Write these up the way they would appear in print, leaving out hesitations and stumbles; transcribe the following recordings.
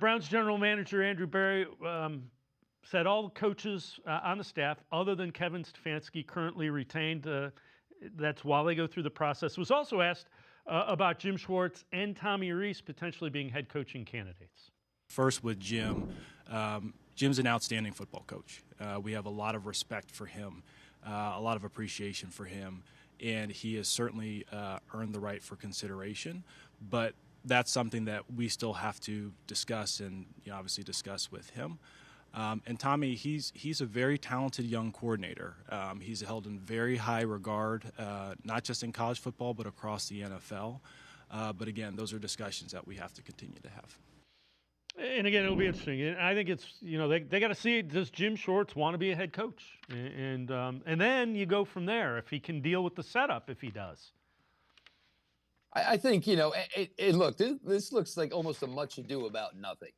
Browns general manager Andrew Berry said all the coaches on the staff, other than Kevin Stefanski, currently retained. That's while they go through the process. Was also asked about Jim Schwartz and Tommy Rees potentially being head coaching candidates. First with Jim. Jim's an outstanding football coach. We have a lot of respect for him, a lot of appreciation for him, and he has certainly earned the right for consideration. But that's something that we still have to discuss and obviously discuss with him. And Tommy, he's a very talented young coordinator. He's held in very high regard, not just in college football, but across the NFL. But again, those are discussions that we have to continue to have. And again, it'll be interesting. And I think it's, they got to see, does Jim Schwartz want to be a head coach? And then you go from there, if he can deal with the setup, if he does. I think, look, this looks like almost a much ado about nothing.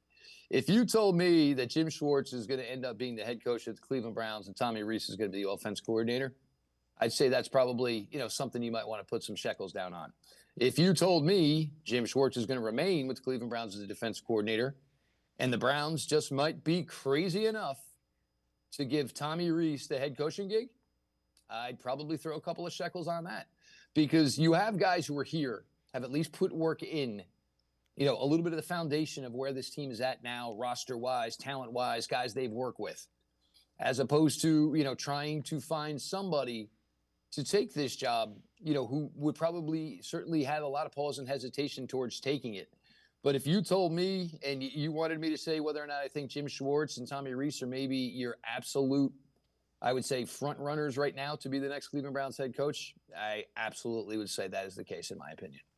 If you told me that Jim Schwartz is going to end up being the head coach of the Cleveland Browns and Tommy Rees is going to be the offense coordinator, I'd say that's probably, something you might want to put some shekels down on. If you told me Jim Schwartz is going to remain with the Cleveland Browns as a defense coordinator and the Browns just might be crazy enough to give Tommy Rees the head coaching gig, I'd probably throw a couple of shekels on that, because you have guys who are here, have at least put work in, a little bit of the foundation of where this team is at now, roster-wise, talent-wise, guys they've worked with, as opposed to, trying to find somebody to take this job, who would probably certainly have a lot of pause and hesitation towards taking it. But if you told me and you wanted me to say whether or not I think Jim Schwartz and Tommy Rees are maybe your absolute, I would say, front runners right now to be the next Cleveland Browns head coach, I absolutely would say that is the case in my opinion.